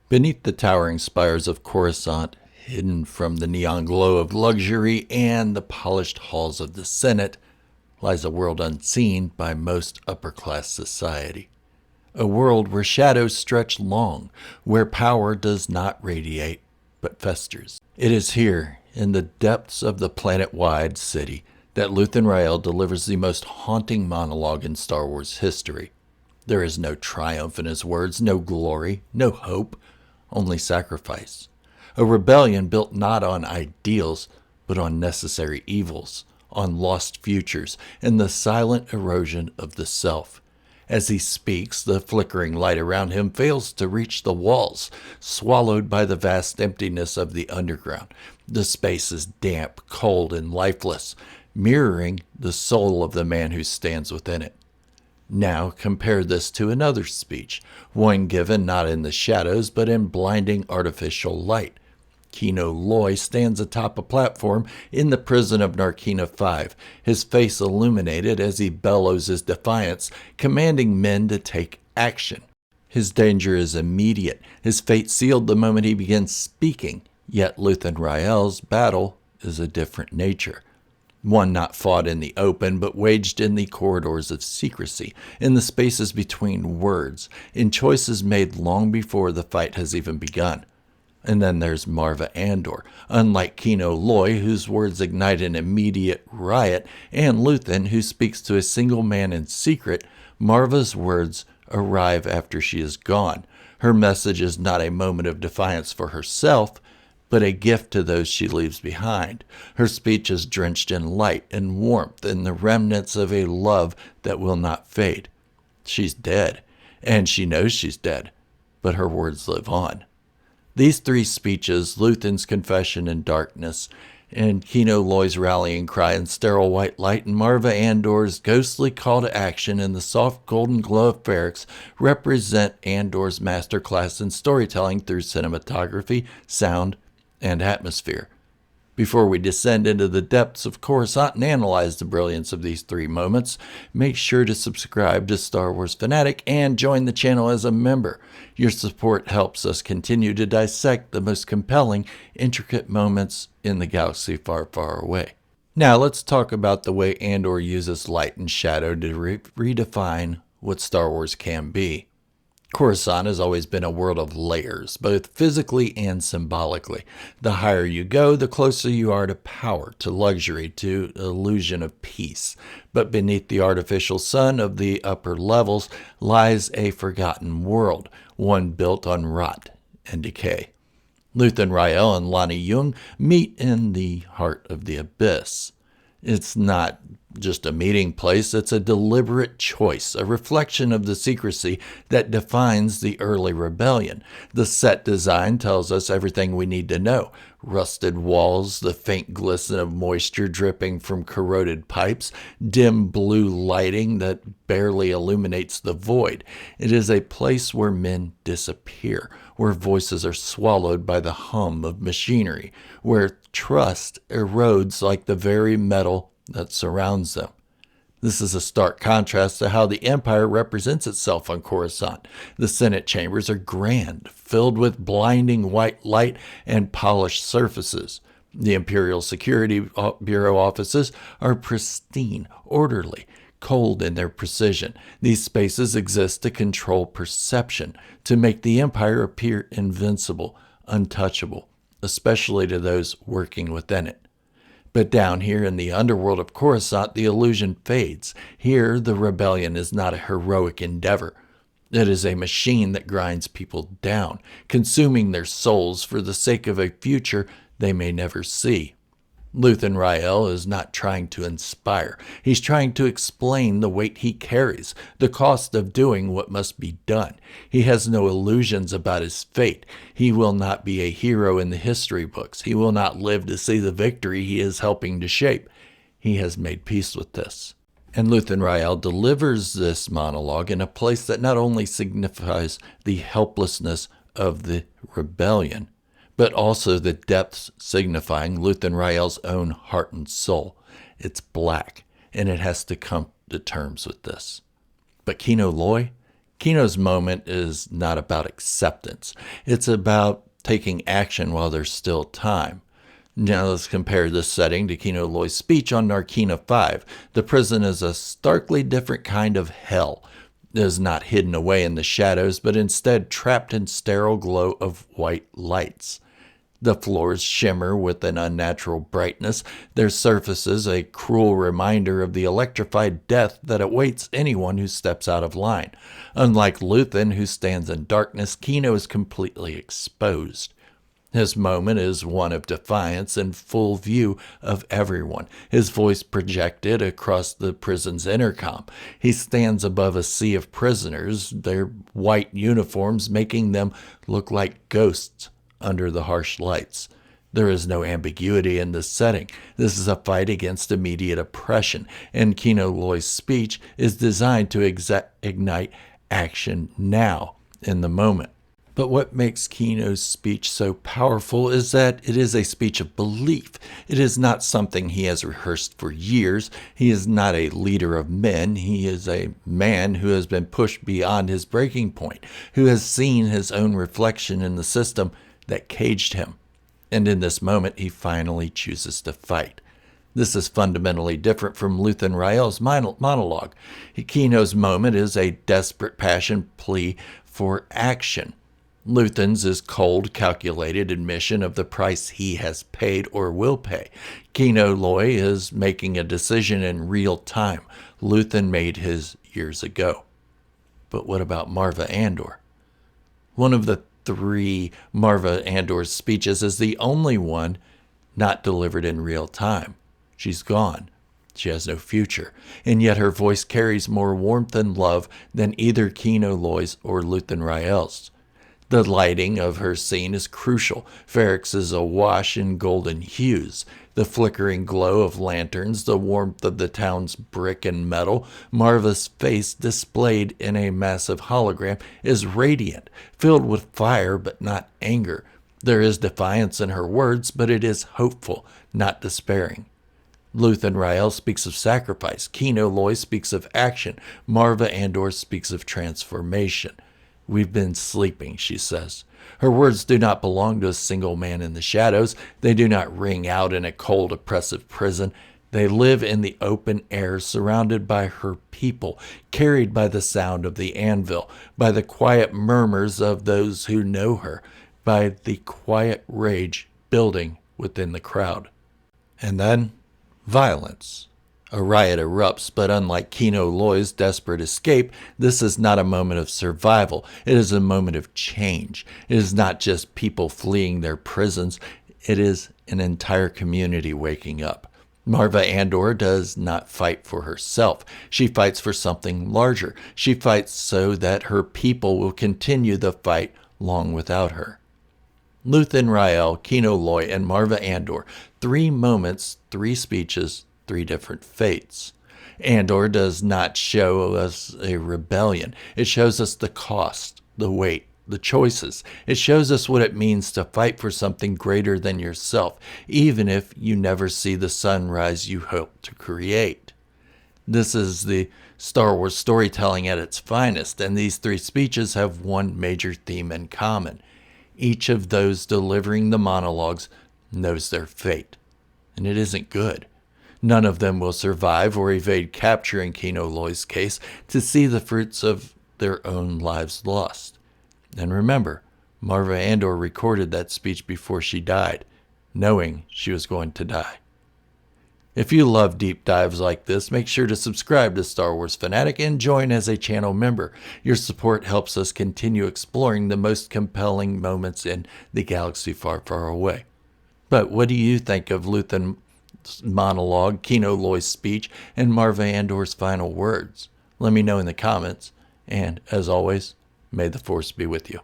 Beneath the towering spires of Coruscant, hidden from the neon glow of luxury and the polished halls of the Senate, lies a world unseen by most upper-class society. A world where shadows stretch long, where power does not radiate, but festers. It is here, in the depths of the planet-wide city, that Luthen Rael delivers the most haunting monologue in Star Wars history. There is no triumph in his words, no glory, no hope, only sacrifice. A rebellion built not on ideals, but on necessary evils, on lost futures, and the silent erosion of the self. As he speaks, the flickering light around him fails to reach the walls, swallowed by the vast emptiness of the underground. The space is damp, cold, and lifeless, mirroring the soul of the man who stands within it. Now compare this to another speech, one given not in the shadows, but in blinding artificial light. Kino Loy stands atop a platform in the prison of Narkina 5, his face illuminated as he bellows his defiance, commanding men to take action. His danger is immediate, his fate sealed the moment he begins speaking, yet Luthen Rael's battle is a different nature. One not fought in the open, but waged in the corridors of secrecy, in the spaces between words, in choices made long before the fight has even begun. And then there's Marva Andor, unlike Kino Loy, whose words ignite an immediate riot, and Luthen, who speaks to a single man in secret. Marva's words arrive after she is gone. Her message is not a moment of defiance for herself, but a gift to those she leaves behind. Her speech is drenched in light and warmth and the remnants of a love that will not fade. She's dead, and she knows she's dead, but her words live on. These three speeches, Luthen's confession in darkness, and Kino Loy's rallying cry in sterile white light, and Marva Andor's ghostly call to action in the soft golden glow of Ferrix, represent Andor's masterclass in storytelling through cinematography, sound, and atmosphere. Before we descend into the depths of Coruscant and analyze the brilliance of these three moments, make sure to subscribe to Star Wars Fanatic and join the channel as a member. Your support helps us continue to dissect the most compelling, intricate moments in the galaxy far, far away. Now let's talk about the way Andor uses light and shadow to redefine what Star Wars can be. Coruscant has always been a world of layers, both physically and symbolically. The higher you go, the closer you are to power, to luxury, to illusion of peace. But beneath the artificial sun of the upper levels lies a forgotten world, one built on rot and decay. Luthen Rael and Lani Yung meet in the heart of the abyss. It's not just a meeting place, it's a deliberate choice, a reflection of the secrecy that defines the early rebellion. The set design tells us everything we need to know. Rusted walls, the faint glisten of moisture dripping from corroded pipes, dim blue lighting that barely illuminates the void. It is a place where men disappear, where voices are swallowed by the hum of machinery, where trust erodes like the very metal that surrounds them. This is a stark contrast to how the Empire represents itself on Coruscant. The Senate chambers are grand, filled with blinding white light and polished surfaces. The Imperial Security Bureau offices are pristine, orderly, cold in their precision. These spaces exist to control perception, to make the Empire appear invincible, untouchable, especially to those working within it. But down here in the underworld of Coruscant, the illusion fades. Here, the rebellion is not a heroic endeavor. It is a machine that grinds people down, consuming their souls for the sake of a future they may never see. Luthen Rael is not trying to inspire. He's trying to explain the weight he carries, the cost of doing what must be done. He has no illusions about his fate. He will not be a hero in the history books. He will not live to see the victory he is helping to shape. He has made peace with this. And Luthen Rael delivers this monologue in a place that not only signifies the helplessness of the rebellion, but also the depths signifying Luthen Rael's own heart and soul. It's black, and it has to come to terms with this. But Kino Loy Kino's moment is not about acceptance. It's about taking action while there's still time. Now let's compare this setting to Kino Loy's speech on Narkina 5. The prison is a starkly different kind of hell. It is not hidden away in the shadows, but instead trapped in sterile glow of white lights. The floors shimmer with an unnatural brightness, their surfaces a cruel reminder of the electrified death that awaits anyone who steps out of line. Unlike Luthen, who stands in darkness, Kino is completely exposed. His moment is one of defiance in full view of everyone, his voice projected across the prison's intercom. He stands above a sea of prisoners, their white uniforms making them look like ghosts under the harsh lights. There is no ambiguity in this setting. This is a fight against immediate oppression, and Kino Loy's speech is designed to ignite action now, in the moment. But what makes Kino's speech so powerful is that it is a speech of belief. It is not something he has rehearsed for years. He is not a leader of men. He is a man who has been pushed beyond his breaking point, who has seen his own reflection in the system that caged him. And in this moment, he finally chooses to fight. This is fundamentally different from Luthen Rael's monologue. Kino's moment is a desperate passion plea for action. Luthen's is cold, calculated admission of the price he has paid or will pay. Kino Loy is making a decision in real time. Luthen made his years ago. But what about Marva Andor? One of the 3 Marva Andor's speeches is the only one not delivered in real time. She's gone. She has no future, and yet her voice carries more warmth and love than either Kino Loy's or Luthen Rael's. The lighting of her scene is crucial. Ferrix is awash in golden hues. The flickering glow of lanterns, the warmth of the town's brick and metal, Marva's face displayed in a massive hologram is radiant, filled with fire but not anger. There is defiance in her words, but it is hopeful, not despairing. Luthen Rael speaks of sacrifice. Kino Loy speaks of action. Marva Andor speaks of transformation. "We've been sleeping," she says. Her words do not belong to a single man in the shadows. They do not ring out in a cold, oppressive prison. They live in the open air, surrounded by her people, carried by the sound of the anvil, by the quiet murmurs of those who know her, by the quiet rage building within the crowd. And then, violence. A riot erupts, but unlike Kino Loy's desperate escape, this is not a moment of survival. It is a moment of change. It is not just people fleeing their prisons. It is an entire community waking up. Marva Andor does not fight for herself. She fights for something larger. She fights so that her people will continue the fight long without her. Luthen Rael, Kino Loy, and Marva Andor. 3 moments, 3 speeches, 3 different fates. Andor does not show us a rebellion. It shows us the cost, the weight, the choices. It shows us what it means to fight for something greater than yourself, even if you never see the sunrise you hope to create. This is the Star Wars storytelling at its finest, and these 3 speeches have one major theme in common. Each of those delivering the monologues knows their fate, and it isn't good. None of them will survive or evade capture in Kino Loy's case to see the fruits of their own lives lost. And remember, Marva Andor recorded that speech before she died, knowing she was going to die. If you love deep dives like this, make sure to subscribe to Star Wars Fanatic and join as a channel member. Your support helps us continue exploring the most compelling moments in the galaxy far, far away. But what do you think of Luthen's monologue, Kino Loy's speech, and Marva Andor's final words? Let me know in the comments, and as always, may the Force be with you.